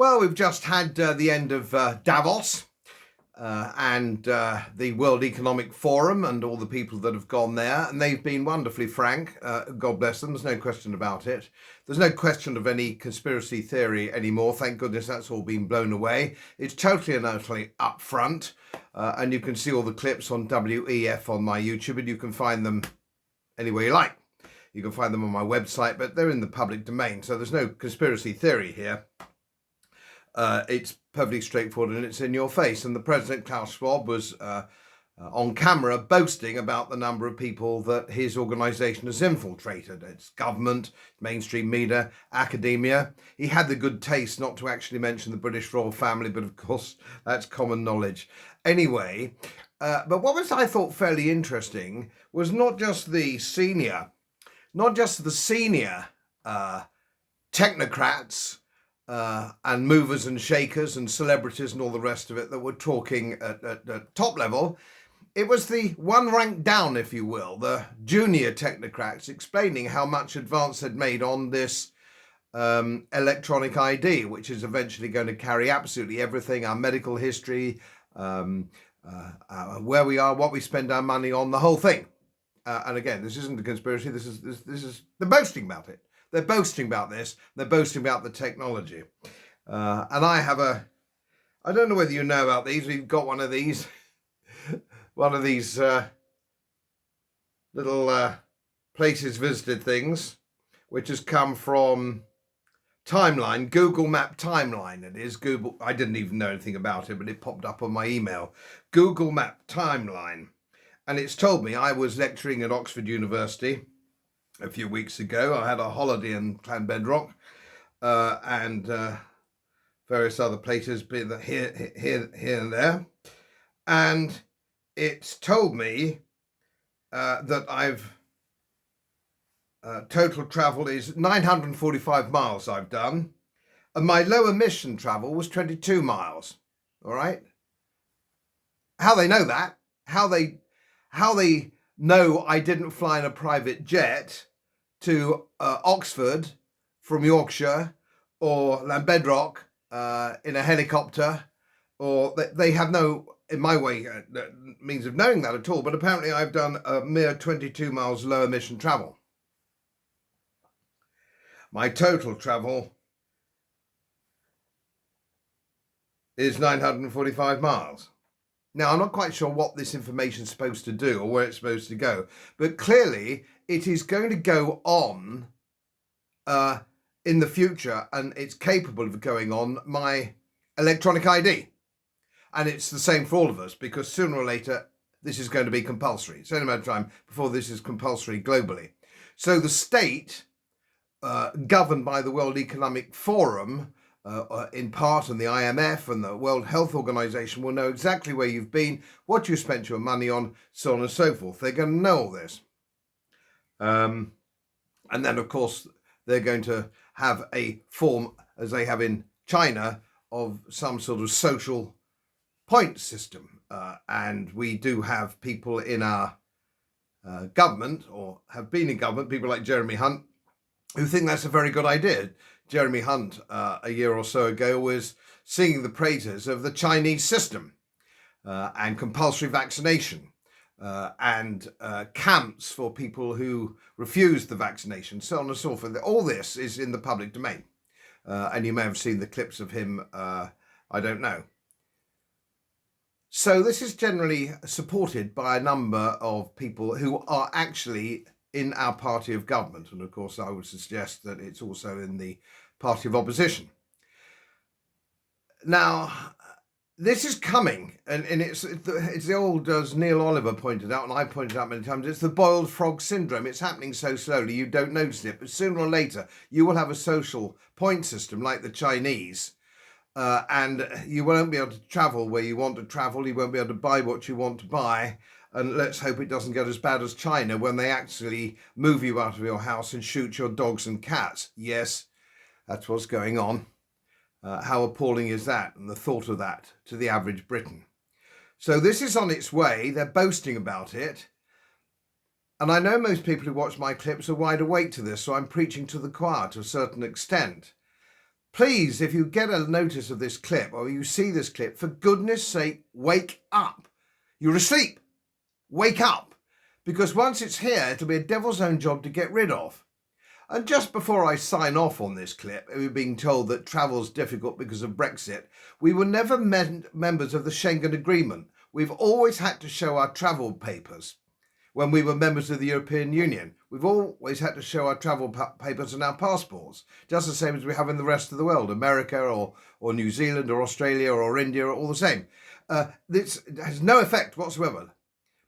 Well, we've just had the end of Davos and the World Economic Forum and all the people that have gone there, and they've been wonderfully frank. God bless them, there's no question about it. There's no question of any conspiracy theory anymore. Thank goodness that's all been blown away. It's totally and utterly upfront, and you can see all the clips on WEF on my YouTube, and you can find them anywhere you like. You can find them on my website, but they're in the public domain, so there's no conspiracy theory here. It's perfectly straightforward and it's in your face. And the President, Klaus Schwab, was on camera boasting about the number of people that his organisation has infiltrated. It's government, mainstream media, academia. He had the good taste not to actually mention the British royal family, but of course that's common knowledge. Anyway, but what was I thought fairly interesting was not just the senior technocrats and movers and shakers and celebrities and all the rest of it that were talking at top level. It was the one rank down, if you will, the junior technocrats explaining how much advance they'd made on this electronic ID, which is eventually going to carry absolutely everything, our medical history, where we are, what we spend our money on, the whole thing. And again, this isn't a conspiracy, this is they're boasting about it. They're boasting about this. They're boasting about the technology. And I don't know whether you know about these. We've got one of these little places visited things, which has come from Timeline, Google Map Timeline. It is Google. I didn't even know anything about it, but it popped up on my email. Google Map Timeline. And it's told me I was lecturing at Oxford University a few weeks ago. I had a holiday in Clanbedrock and various other places here and there. And it's told me that I've total travel is 945 miles I've done. And my low emission travel was 22 miles. All right. How they know that, how they know I didn't fly in a private jet to Oxford from Yorkshire or Llanbedrock in a helicopter, or they have no, in my way, means of knowing that at all. But apparently I've done a mere 22 miles low emission travel. My total travel is 945 miles. Now, I'm not quite sure what this information is supposed to do or where it's supposed to go, but clearly it is going to go on in the future, and it's capable of going on my electronic ID. And it's the same for all of us, because sooner or later this is going to be compulsory. It's only a matter of time before this is compulsory globally. So the state, governed by the World Economic Forum, in part, and the IMF and the World Health Organization will know exactly where you've been, what you spent your money on, so on and so forth. They're going to know all this. And then, of course, they're going to have a form, as they have in China, of some sort of social point system. And we do have people in our government, or have been in government, people like Jeremy Hunt, who think that's a very good idea. Jeremy Hunt, a year or so ago, was singing the praises of the Chinese system and compulsory vaccination and camps for people who refuse the vaccination, so on and so forth. All this is in the public domain. And you may have seen the clips of him, I don't know. So this is generally supported by a number of people who are actually in our party of government. And of course, I would suggest that it's also in the party of opposition. Now, this is coming, and it's the old, as Neil Oliver pointed out, and I pointed out many times, it's the boiled frog syndrome. It's happening so slowly you don't notice it, but sooner or later you will have a social point system like the Chinese, and you won't be able to travel where you want to travel, you won't be able to buy what you want to buy, and let's hope it doesn't get as bad as China when they actually move you out of your house and shoot your dogs and cats. Yes, that's what's going on. How appalling is that, and the thought of that to the average Briton? So this is on its way. They're boasting about it. And I know most people who watch my clips are wide awake to this, so I'm preaching to the choir to a certain extent. Please, if you get a notice of this clip or you see this clip, for goodness sake, wake up. You're asleep. Wake up. Because once it's here, it'll be a devil's own job to get rid of. And just before I sign off on this clip, we're being told that travel's difficult because of Brexit. We were never members of the Schengen Agreement. We've always had to show our travel papers. When we were members of the European Union, we've always had to show our travel papers and our passports, just the same as we have in the rest of the world, America or New Zealand or Australia or India, all the same. This has no effect whatsoever.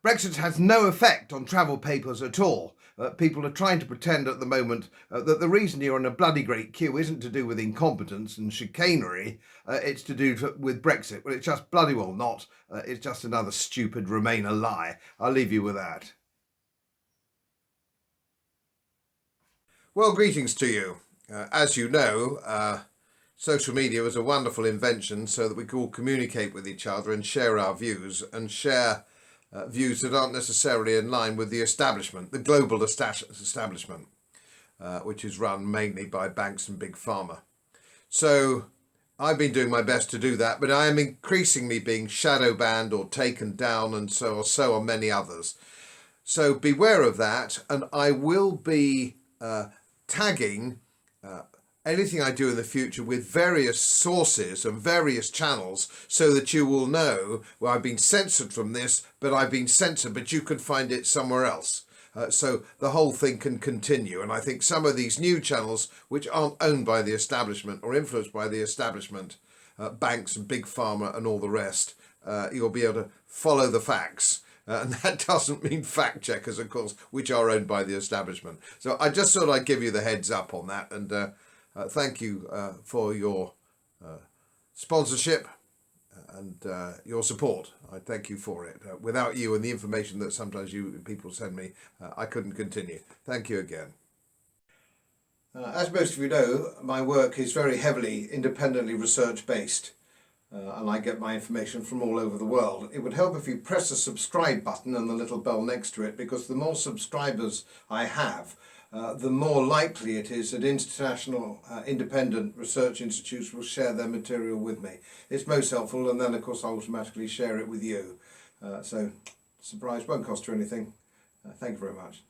Brexit has no effect on travel papers at all. People are trying to pretend at the moment that the reason you're in a bloody great queue isn't to do with incompetence and chicanery, it's to do with Brexit. Well, it's just bloody well not. It's just another stupid Remainer lie. I'll leave you with that. Well, greetings to you. As you know, social media was a wonderful invention so that we could all communicate with each other and share our views and share views that aren't necessarily in line with the establishment, the global establishment, which is run mainly by banks and big pharma. So I've been doing my best to do that, but I am increasingly being shadow banned or taken down, and so are many others. So beware of that, and I will be tagging anything I do in the future with various sources and various channels so that you will know, well, I've been censored from this, but I've been censored, but you can find it somewhere else. So the whole thing can continue. And I think some of these new channels, which aren't owned by the establishment or influenced by the establishment, banks and big pharma and all the rest, you'll be able to follow the facts. And that doesn't mean fact checkers, of course, which are owned by the establishment. So I just thought I'd give you the heads up on that. And thank you for your sponsorship and your support. I thank you for it. Without you and the information that sometimes you people send me, I couldn't continue. Thank you again. As most of you know, my work is very heavily independently research based. And I get my information from all over the world. It would help if you press the subscribe button and the little bell next to it, because the more subscribers I have, the more likely it is that international independent research institutes will share their material with me. It's most helpful, and then of course I automatically share it with you. So surprise, won't cost you anything. Thank you very much.